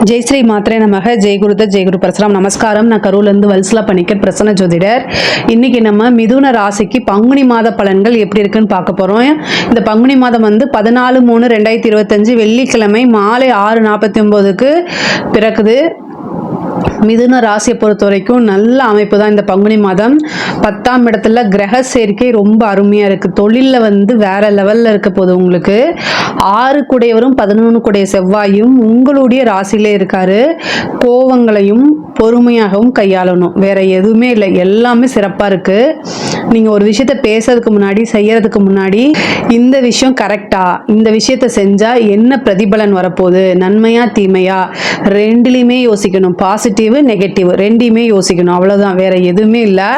ஜெய் ஸ்ரீ மாத்ரே நமக. ஜெய் குருதத் ஜெய் குரு பரசுராம். நமஸ்காரம். நான் கரூர்லேருந்து வல்சலா பணிக்கர், பிரசன்ன ஜோதிடர். இன்னைக்கு நம்ம மிதுன ராசிக்கு பங்குனி மாத பலன்கள் எப்படி இருக்குன்னு பார்க்க போறோம். இந்த பங்குனி மாதம் 14/3/2025 வெள்ளிக்கிழமை மாலை 6:49க்கு பிறக்குது. மிதுன ராசியை பொறுத்த வரைக்கும் நல்ல அமைப்பு தான் இந்த பங்குனி மாதம். 10ஆம் இடத்துல கிரக சேர்க்கை ரொம்ப அருமையாக இருக்குது. தொழிலில் வேற லெவலில் இருக்க போது. உங்களுக்கு 6 குடையவரும் 11 குடைய செவ்வாயும் உங்களுடைய ராசியிலே இருக்காரு. கோவங்களையும் பொறுமையாகவும் கையாளணும், வேற எதுவுமே இல்லை, எல்லாமே சிறப்பாக இருக்குது. நீங்கள் ஒரு விஷயத்த பேசுறதுக்கு முன்னாடி செய்யறதுக்கு முன்னாடி இந்த விஷயம் கரெக்டா, இந்த விஷயத்த செஞ்சால் என்ன பிரதிபலன் வரப்போகுது, நன்மையா தீமையா, ரெண்டுலேயுமே யோசிக்கணும். பாசிட்டிவ் நெகட்டிவ் ரெண்டையுமே யோசிக்கணும், அவ்வளோதான், வேற எதுவுமே இல்லை.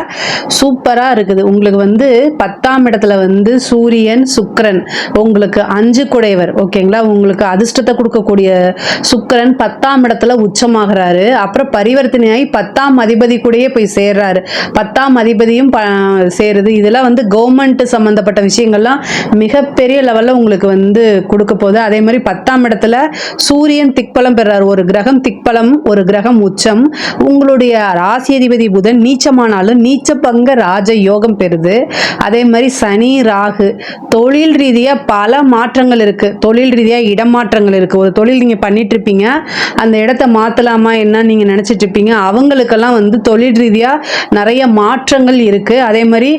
சூப்பராக இருக்குது. உங்களுக்கு 10ஆம் இடத்துல சூரியன் சுக்கிரன் உங்களுக்கு 5 குடையவர், ஓகேங்களா. உங்களுக்கு அதிர்ஷ்டத்தை கொடுக்கக்கூடிய சுக்கிரன் 10ஆம் இடத்துல உச்சமாகறாரு. அப்புறம் பரிவர்த்தனையாகி 10ஆம் அதிபதி கூடயே போய் சேர்றாரு. 10ஆம் அதிபதியும் சேருது. இதெல்லாம் கவர்மெண்ட் சம்பந்தப்பட்ட விஷயங்கள்லாம் மிகப்பெரிய லெவலில் உங்களுக்கு கொடுக்க போகுது. அதே மாதிரி 10ஆம் இடத்துல சூரியன் திக்பலம் பெறாரு. ஒரு கிரகம் திக்பலம், ஒரு கிரகம் உச்சம். உங்களுடைய ராசி அதிபதி புதன் நீச்சமானாலும் நீச்ச பங்க ராஜ யோகம் பெறுது. அதே மாதிரி சனி ராகு தொழில் ரீதியா பல மாற்றங்கள் இருக்கு. தொழில் ரீதியா இடமாற்றங்கள் இருக்கு. ஒரு தொழில் நீங்க பண்ணிட்டு இருப்பீங்க, அந்த இடத்த மாத்தலாமா என்ன நீங்க நினைச்சிட்டு இருப்பீங்க. அவங்களுக்கெல்லாம் தொழில் ரீதியா நிறைய மாற்றங்கள் இருக்கு. அதே மாதிரி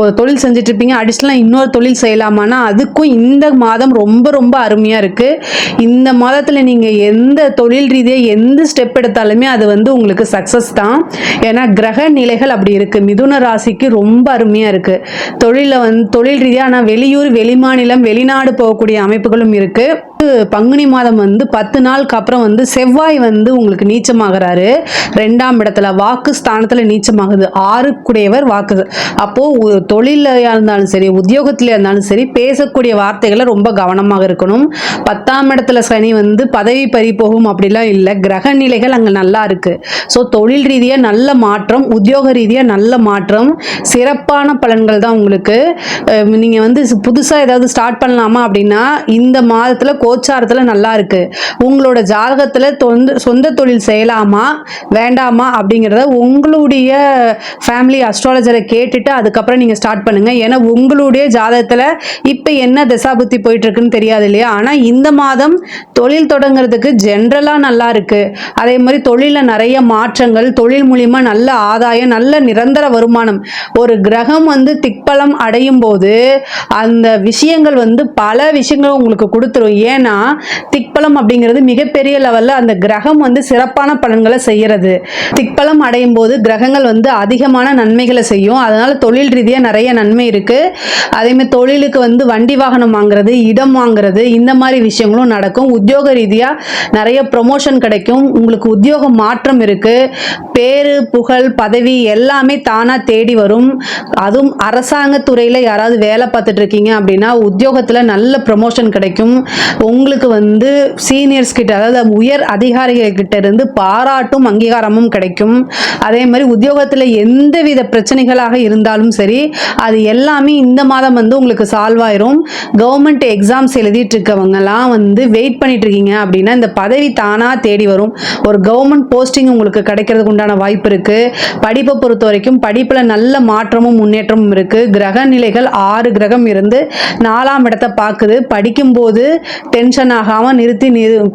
ஒரு தொழில் செஞ்சுட்டு இருப்பீங்க, அடிஷனலா இன்னொரு தொழில் செய்யலாமான்னா அதுக்கும் இந்த மாதம் ரொம்ப ரொம்ப அருமையா இருக்கு. இந்த மாதத்துல நீங்க எந்த தொழில் ரீதியா எந்த ஸ்டெப் எடுத்தாலுமே அது உங்களுக்கு சக்சஸ் தான். ஏன்னா கிரக நிலைகள் அப்படி இருக்கு. மிதுன ராசிக்கு ரொம்ப அருமையா இருக்கு. தொழில் ரீதியா நான் வெளியூர் வெளிமாநிலம் வெளிநாடு போகக்கூடிய அமைப்புகளும் இருக்கு. பங்குனி மாதம் 10 நாளுக்கு அப்புறம் செவ்வாய் உங்களுக்கு நீச்சமாகறாரு. 2ஆம் இடத்துல வாக்கு ஸ்தானத்துல நீச்சமாகுது. 6 குடையவர் வாக்கு. அப்போ தொழில இருந்தாலும் சரி, உத்தியோகத்தில இருந்தாலும் சரி, பேசக்கூடிய வார்த்தைகளை ரொம்ப கவனமாக இருக்கணும். 10ஆம் இடத்துல சனி பதவி பறி போகும் அப்படிலாம் இல்லை. கிரக நிலைகள் அங்க நல்லா இருக்கு. ஸோ தொழில் ரீதியா நல்ல மாற்றம், உத்தியோக ரீதியா நல்ல மாற்றம், சிறப்பான பலன்கள் தான் உங்களுக்கு. நீங்க புதுசா ஏதாவது ஸ்டார்ட் பண்ணலாமா அப்படின்னா இந்த மாதத்துல கோச்சாரத்துல நல்லா இருக்கு. உங்களோட ஜாதகத்துல சொந்த தொழில் செய்யலாமா வேண்டாமா அப்படிங்கிறத உங்களுடைய ஃபேமிலி அஸ்ட்ராலஜரை கேட்டுட்டு அதுக்கப்புறம் நீங்க ஸ்டார்ட் பண்ணுங்க. ஏன்னா உங்களுடைய ஜாதகத்துல இப்ப என்ன தசாபுத்தி போயிட்டு இருக்குன்னு தெரியாது இல்லையா. ஆனா இந்த மாதம் தொழில் தொடங்குறதுக்கு ஜென்ரலா நல்லா இருக்கு. அதே மாதிரி தொழில நிறைய மாற்றங்கள், தொழில் மூலியமா நல்ல ஆதாயம், நல்ல நிரந்தர வருமானம். ஒரு கிரகம் திக்பலம் அடையும் போது அந்த விஷயங்கள் பல விஷயங்கள் உங்களுக்கு கொடுத்துரும். ஏன்னா திக்பலம் அப்படிங்கிறது மிகப்பெரிய லெவல்ல அந்த கிரகம் சிறப்பான பலன்களை செய்யறது. திக்பலம் அடையும் போது கிரகங்கள் அதிகமான நன்மைகளை செய்யும். அதனால தொழில் ரீதியா நிறைய நன்மை இருக்கு. அதே மாதிரி தொழிலுக்கு வண்டி வாகனம் வாங்குறது, இடம் வாங்குறது, இந்த மாதிரி விஷயங்களும் நடக்கும். உத்தியோக ரீதியா நிறைய ப்ரொமோஷன் கிடைக்கும். உங்களுக்கு உத்தியோக மாற்றம் இருக்கு. பேரு புகழ் பதவி எல்லாமே தானா தேடி வரும். அதுவும் அரசாங்க துறையில யாராவது வேலை பார்த்துட்டு இருக்கீங்க அப்படின்னா உத்தியோகத்துல நல்ல ப்ரொமோஷன் கிடைக்கும். உங்களுக்கு சீனியர்ஸ் கிட்ட, அதாவது உயர் அதிகாரிகள் கிட்ட இருந்து பாராட்டும் அங்கீகாரமும் கிடைக்கும். அதே மாதிரி உத்தியோகத்துல எந்தவித பிரச்சனைகளாக இருந்தாலும் சரி, அது எல்லாமே இந்த மாதம் உங்களுக்கு சால்வ் ஆயிரும். கவர்மெண்ட் எக்ஸாம்ஸ் எழுதிட்டு இருக்கவங்க எல்லாம் வெயிட் பண்ணிட்டு இருக்கீங்க அப்படின்னா இந்த பதவி தானா தேடி வரும். ஒரு கவர்மெண்ட் போஸ்டிங் உங்களுக்கு கிடைக்கிறதுக்கு உண்டான வாய்ப்பு இருக்கு. படிப்பை பொறுத்த வரைக்கும் படிப்புல நல்ல மாற்றமும் முன்னேற்றமும் இருக்கு. கிரக நிலைகள் 6 கிரகம் இருந்து 4ஆம் இடத்தை பார்க்குது. படிக்கும்போது டென்ஷன் ஆகாம நிறுத்தி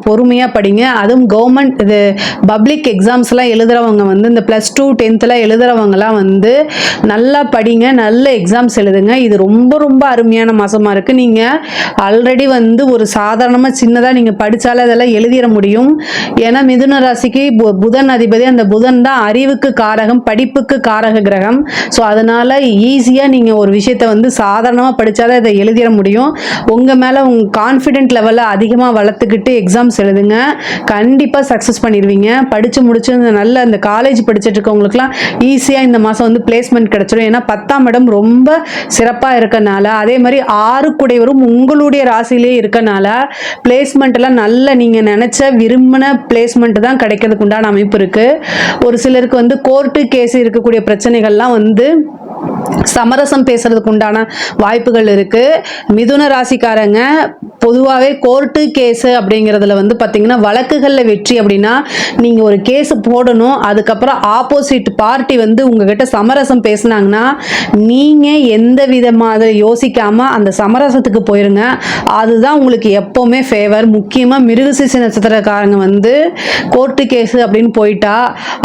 பொறுமையா படிங்க. அதுவும் கவர்மெண்ட் இது பப்ளிக் எக்ஸாம்ஸ்லாம் எழுதுறவங்க இந்த +2 10th எழுதுறவங்கலாம் நல்லா படிங்க, நல்ல எக்ஸாம்ஸ் எழுதுங்க. இது ரொம்ப ரொம்ப அருமையான மாசமா இருக்கு. நீங்க ஆல்ரெடி ஒரு சாதாரணமா சின்னதா நீங்க படிச்சாலே அதெல்லாம் எழுதிட முடியும். ஏன்னா மிதுன ராசிக்கு புதன் அதிபதி, அந்த புதன் தான் அறிவுக்கு காரகம், படிப்புக்கு காரக கிரகம். ஸோ அதனால ஈஸியா நீங்க ஒரு விஷயத்த சாதாரணமா படிச்சாலே அதை எழுதிட முடியும். உங்க மேல உங்க கான்ஃபிடென்ட் லெவலை அதிகமாக வளர்த்துக்கிட்டு எக்ஸாம்ஸ் எழுதுங்க. கண்டிப்பாக சக்ஸஸ் பண்ணிடுவீங்க. படித்து முடிச்சு நல்ல இந்த காலேஜ் படிச்சுட்டு இருக்கவங்களுக்குலாம் ஈஸியாக இந்த மாதம் பிளேஸ்மெண்ட் கிடைச்சிடும். ஏன்னா 10ஆம் இடம் ரொம்ப சிறப்பாக இருக்கனால, அதே மாதிரி 6 குடையவரும் உங்களுடைய ராசியிலே இருக்கனால பிளேஸ்மெண்ட் எல்லாம் நல்ல நீங்கள் நினைச்ச விரும்பின பிளேஸ்மெண்ட் தான் கிடைக்கிறதுக்கு உண்டான அமைப்பு இருக்கு. ஒரு சிலருக்கு கோர்ட்டு கேஸ் இருக்கக்கூடிய பிரச்சனைகள்லாம் சமரசம் பேசுறதுக்கு உண்டான வாய்ப்புகள் இருக்கு. மிதுன ராசிக்காரங்க பொதுவாகவே கோர்ட்டு கேஸு அப்படிங்கிறதுல வந்து பார்த்தீங்கன்னா வழக்குகளில் வெற்றி அப்படின்னா நீங்கள் ஒரு கேஸ் போடணும், அதுக்கப்புறம் ஆப்போசிட் பார்ட்டி வந்து உங்ககிட்ட சமரசம் பேசுனாங்கன்னா நீங்கள் எந்த விதமாக யோசிக்காமல் அந்த சமரசத்துக்கு போயிருங்க. அதுதான் உங்களுக்கு எப்போவுமே ஃபேவர். முக்கியமாக மிருகசீரிஷ நட்சத்திரக்காரங்க வந்து கோர்ட்டு கேஸு அப்படின்னு போயிட்டா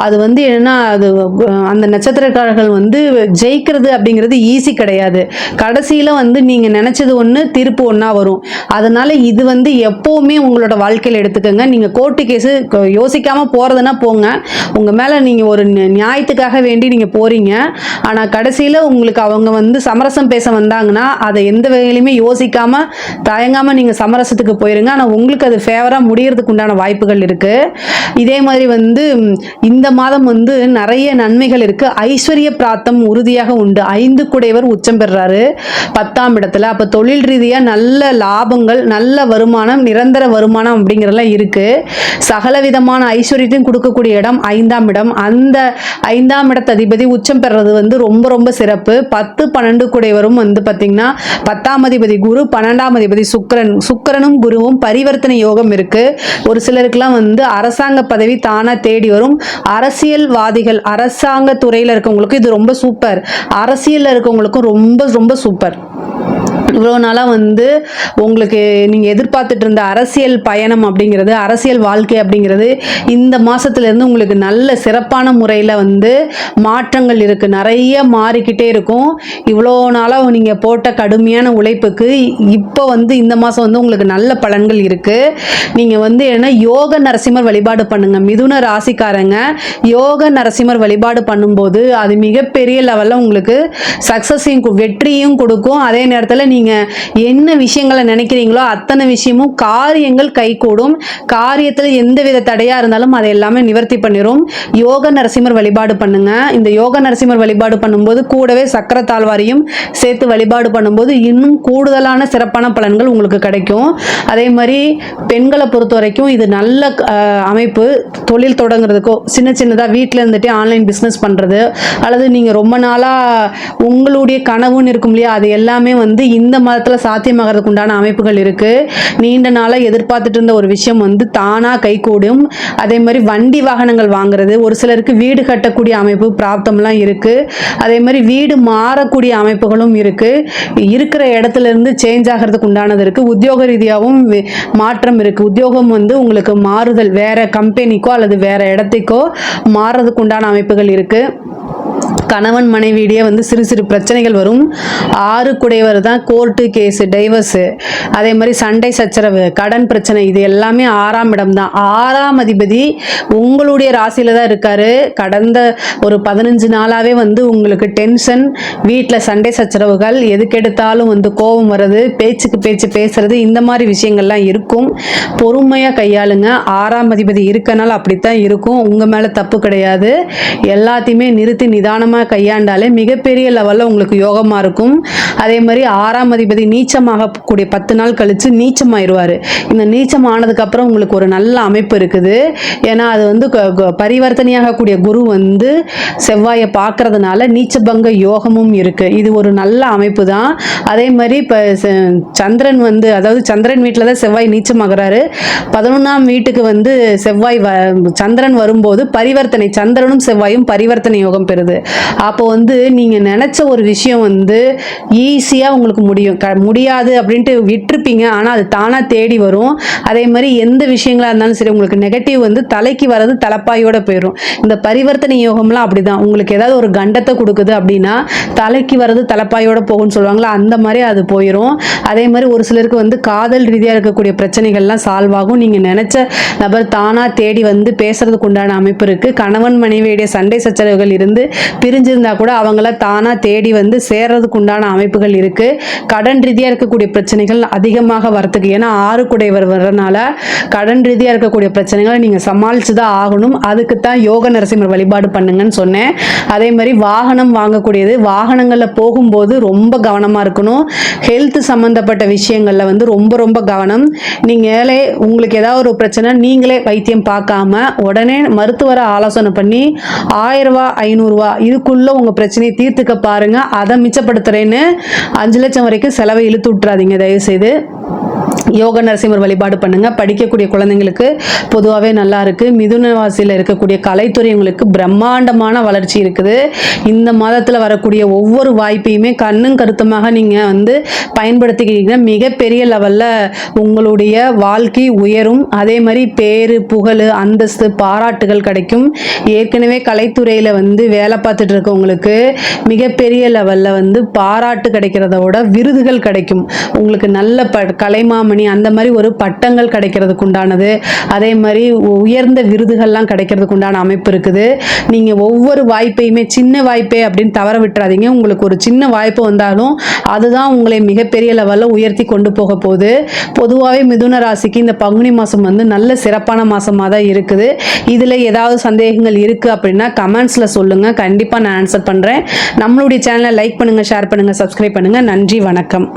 அது வந்து என்னன்னா அது அந்த நட்சத்திரக்காரர்கள் வந்து ஜெயிக்கிறது அப்படிங்கிறது ஈஸி கிடையாது. கடைசியில் வந்து நீங்கள் நினச்சது ஒன்று தீர்ப்பு ஒன்றா வரும். அதனால இது வந்து எப்போவுமே உங்களோட வாழ்க்கையில் எடுத்துக்கோங்க. நீங்கள் கோர்ட்டு கேஸு யோசிக்காமல் போகிறதுனா போங்க, உங்கள் மேலே நீங்கள் ஒரு நியாயத்துக்காக வேண்டி நீங்கள் போகிறீங்க. ஆனால் கடைசியில் உங்களுக்கு அவங்க வந்து சமரசம் பேச வந்தாங்கன்னா அதை எந்த வகையிலுமே யோசிக்காமல் தயங்காமல் நீங்கள் சமரசத்துக்கு போயிருங்க. ஆனால் உங்களுக்கு அது ஃபேவராக முடியறதுக்கு உண்டான வாய்ப்புகள் இருக்குது. இதே மாதிரி வந்து இந்த மாதம் வந்து நிறைய நன்மைகள் இருக்குது. ஐஸ்வர்ய பிராப்தம் உறுதியாக உண்டு. 5 குடையவர் உச்சம் பெறுறாரு 10ஆம் இடத்துல. அப்போ தொழில் ரீதியாக நல்ல லாபங்கள், நல்ல வருமானம், நிரந்தர வருமானம் அப்படிங்கிறதெல்லாம் இருக்குது. சகல விதமான ஐஸ்வர்யத்தையும் கொடுக்கக்கூடிய இடம் 5ஆம் இடம். அந்த 5ஆம் இடத்து அதிபதி உச்சம் பெறுறது வந்து ரொம்ப ரொம்ப சிறப்பு. 10, 12 குடையவரும் வந்து பார்த்தீங்கன்னா 10ஆம் அதிபதி குரு, 12ஆம் அதிபதி சுக்கிரனும் குருவும் பரிவர்த்தனை யோகம் இருக்கு. ஒரு சிலருக்குலாம் வந்து அரசாங்க பதவி தானா தேடி வரும். அரசியல்வாதிகள், அரசாங்க துறையில் இருக்கவங்களுக்கும் இது ரொம்ப சூப்பர். அரசியலில் இருக்கவங்களுக்கும் ரொம்ப ரொம்ப சூப்பர். இவ்வளோ நாளாக வந்து உங்களுக்கு நீங்கள் எதிர்பார்த்துட்டு இருந்த அரசியல் பயணம் அப்படிங்கிறது, அரசியல் வாழ்க்கை அப்படிங்கிறது இந்த மாதத்துலேருந்து உங்களுக்கு நல்ல சிறப்பான முறையில் வந்து மாற்றங்கள் இருக்குது. நிறைய மாறிக்கிட்டே இருக்கும். இவ்வளோ நாளாக நீங்கள் போட்ட கடுமையான உழைப்புக்கு இப்போ வந்து இந்த மாதம் வந்து உங்களுக்கு நல்ல பலன்கள் இருக்குது. நீங்கள் வந்து என்ன யோக நரசிம்மர் வழிபாடு பண்ணுங்கள். மிதுன ராசிக்காரங்க யோக நரசிம்மர் வழிபாடு பண்ணும்போது அது மிகப்பெரிய லெவலில் உங்களுக்கு சக்ஸஸையும் வெற்றியும் கொடுக்கும். அதே நேரத்தில் நீங்கள் என்ன விஷயங்களை நினைக்கிறீங்களோ அத்தனை விஷயமும் காரியங்கள் கைகூடும். காரியத்தில் எந்தவித தடையாக இருந்தாலும் அதை எல்லாமே நிவர்த்தி பண்ணிடும். யோக நரசிம்மர் வழிபாடு பண்ணுங்க. இந்த யோக நரசிம்மர் வழிபாடு பண்ணும்போது கூடவே சக்கர தாழ்வாரையும் சேர்த்து வழிபாடு பண்ணும்போது இன்னும் கூடுதலான சிறப்பான பலன்கள் உங்களுக்கு கிடைக்கும். அதே மாதிரி பெண்களை பொறுத்த வரைக்கும் இது நல்ல அமைப்பு. தொழில் தொடங்குறதுக்கோ சின்ன சின்னதாக வீட்டில் இருந்துட்டு ஆன்லைன் பிஸ்னஸ் பண்ணுறது, அல்லது நீங்கள் ரொம்ப நாளாக உங்களுடைய கனவுன்னு இருக்கும் இல்லையா, அது எல்லாமே வந்து இந்த மாதத்தில் சாத்தியமாகிறதுக்கு உண்டான அமைப்புகள் இருக்குது. நீண்ட நாளாக எதிர்பார்த்துட்டு இருந்த ஒரு விஷயம் வந்து தானாக கைகூடும். அதே மாதிரி வண்டி வாகனங்கள் வாங்குறது, ஒரு சிலருக்கு வீடு கட்டக்கூடிய அமைப்பு பிராப்தம்லாம் இருக்குது. அதே மாதிரி வீடு மாறக்கூடிய அமைப்புகளும் இருக்குது. இருக்கிற இடத்துல இருந்து சேஞ்ச் ஆகிறதுக்கு உண்டானது இருக்குது. உத்தியோக ரீதியாகவும் மாற்றம் இருக்குது. உத்தியோகம் வந்து உங்களுக்கு மாறுதல், வேற கம்பெனிக்கோ அல்லது வேற இடத்துக்கோ மாறுறதுக்கு உண்டான அமைப்புகள் இருக்குது. கணவன் மனைவியிடையே வந்து சிறு சிறு பிரச்சனைகள் வரும். 6 குடையவர் தான் கோர்ட்டு கேஸு, டைவர்ஸு, அதே மாதிரி சண்டை சச்சரவு, கடன் பிரச்சனை, இது எல்லாமே 6ஆம் இடம் தான். 6ஆம் அதிபதி உங்களுடைய ராசியில் தான் இருக்காரு. கடந்த ஒரு 15 நாளாகவே வந்து உங்களுக்கு டென்ஷன், வீட்டில் சண்டை சச்சரவுகள், எதுக்கெடுத்தாலும் வந்து கோபம் வர்றது, பேச்சுக்கு பேச்சு பேசுறது, இந்த மாதிரி விஷயங்கள்லாம் இருக்கும். பொறுமையாக கையாளுங்க. 6ஆம் அதிபதி இருக்கனால அப்படித்தான் இருக்கும். உங்கள் மேலே தப்பு கிடையாது. எல்லாத்தையுமே நிறுத்தி நிதானமாக கையாண்டாலே மிகப்பெரிய லெவலில் உங்களுக்கு யோகமாக இருக்கும். அதே மாதிரி 6ஆம் அதிபதி நீச்சமாகக்கூடிய 10 நாள் கழித்து நீச்சமாயிருவார். இந்த நீச்சம் ஆனதுக்கப்புறம் உங்களுக்கு ஒரு நல்ல அமைப்பு இருக்குது. ஏன்னா அது வந்து பரிவர்த்தனையாகக்கூடிய குரு வந்து செவ்வாயை பார்க்கறதுனால நீச்சபங்க யோகமும் இருக்குது. இது ஒரு நல்ல அமைப்பு தான். அதே மாதிரி இப்போ சந்திரன் வந்து, அதாவது சந்திரன் வீட்டில் தான் செவ்வாய் நீச்சமாகிறாரு. 11ஆம் வீட்டுக்கு வந்து செவ்வாய் சந்திரன் வரும்போது பரிவர்த்தனை, சந்திரனும் செவ்வாயும் பரிவர்த்தனை யோகம் பெறுது. அப்போ வந்து நீங்கள் நினச்ச ஒரு விஷயம் வந்து ஈஸியாக உங்களுக்கு முடியாது அப்படின்ட்டு விட்டுருப்பீங்க. ஆனால் அது தானாக தேடி வரும். அதே மாதிரி எந்த விஷயங்களாக இருந்தாலும் சரி, உங்களுக்கு நெகட்டிவ் வந்து தலைக்கு வர்றது தலைப்பாயோட போயிடும். இந்த பரிவர்த்தனை யோகம்லாம் அப்படி தான். உங்களுக்கு ஏதாவது ஒரு கண்டத்தை கொடுக்குது அப்படின்னா தலைக்கு வர்றது தலைப்பாயோட போகும்னு சொல்லுவாங்களா, அந்த மாதிரி அது போயிடும். அதே மாதிரி ஒரு சிலருக்கு வந்து காதல் ரீதியாக இருக்கக்கூடிய பிரச்சனைகள்லாம் சால்வ் ஆகும். நீங்கள் நினச்ச நபர் தானாக தேடி வந்து பேசுறதுக்கு உண்டான அமைப்பு இருக்குது. கணவன் மனைவியுடைய சண்டை சச்சரவுகள் இருந்து பிரிஞ்சிருந்தா கூட அவங்கள தானா தேடி வந்து சேர்றதுக்கு உண்டான அமைப்புகள் இருக்கு. கடன் ரீதியா இருக்கக்கூடிய பிரச்சனைகள் அதிகமாக வரத்துக்கு, ஏன்னா 6 குடையவர் வர்றதுனால கடன் ரீதியா இருக்கக்கூடிய பிரச்சனைகளை நீங்க சமாளிச்சுதான் ஆகணும். அதுக்கு தான் யோக நரசிம்மர் வழிபாடு பண்ணுங்கன்னு சொன்னேன். அதே மாதிரி வாகனம் வாங்கக்கூடியது, வாகனங்கள்ல போகும்போது ரொம்ப கவனமா இருக்கணும். ஹெல்த் சம்பந்தப்பட்ட விஷயங்கள்ல வந்து ரொம்ப ரொம்ப கவனம். நீங்களே உங்களுக்கு ஏதாவது ஒரு பிரச்சனை நீங்களே வைத்தியம் பார்க்காம உடனே மருத்துவரை ஆலோசனை பண்ணி 1000 ரூபா 500 ரூபா இதுக்குள்ள உங்க பிரச்சனையை தீர்த்துக்க பாருங்க. அதை மிச்சப்படுத்துறேன்னு 5 லட்சம் வரைக்கும் செலவை இழுத்து விட்டுறாதீங்க தயவு செய்து. யோக நரசிம்மர் வழிபாடு பண்ணுங்க. படிக்கக்கூடிய குழந்தைங்களுக்கு பொதுவாகவே நல்லா இருக்கு. மிதுன ராசியில் இருக்கக்கூடிய கலைத்துறைங்களுக்கு பிரம்மாண்டமான வளர்ச்சி இருக்குது. இந்த மாதத்தில் வரக்கூடிய ஒவ்வொரு வாய்ப்பையுமே கண்ணும் கருத்துமாக நீங்கள் பயன்படுத்திக்கிட்டீங்கன்னா மிகப்பெரிய லெவலில் உங்களுடைய வாழ்க்கை உயரும். அதே மாதிரி பேரு புகழ் அந்தஸ்து பாராட்டுகள் கிடைக்கும். ஏற்கனவே கலைத்துறையில் வேலை பார்த்துட்டு இருக்கவங்களுக்கு மிகப்பெரிய லெவலில் பாராட்டு கிடைக்கிறத விட விருதுகள் கிடைக்கும். உங்களுக்கு நல்ல கலைமாமணி அந்த மாதிரி ஒரு பட்டங்கள் கிடைக்கிறதுக்கு உண்டானது, அதே மாதிரி உயர்ந்த விருதுகள்லாம் கிடைக்கிறதுக்கு உண்டான அமைப்பு இருக்குது. நீங்கள் ஒவ்வொரு வாய்ப்பையுமே சின்ன வாய்ப்பே அப்படின்னு தவற விட்டுறாதீங்க. உங்களுக்கு ஒரு சின்ன வாய்ப்பு வந்தாலும் அதுதான் உங்களை மிகப்பெரிய லெவலில் உயர்த்தி கொண்டு போக போகுது. பொதுவாகவே மிதுன ராசிக்கு இந்த பங்குனி மாதம் நல்ல சிறப்பான மாதமாக தான் இருக்குது. இதில் ஏதாவது சந்தேகங்கள் இருக்குது அப்படின்னா கமெண்ட்ஸில் சொல்லுங்கள். கண்டிப்பாக நான் ஆன்சர் பண்ணுறேன். நம்மளுடைய சேனலை லைக் பண்ணுங்கள், ஷேர் பண்ணுங்கள், சப்ஸ்கிரைப் பண்ணுங்கள். நன்றி, வணக்கம்.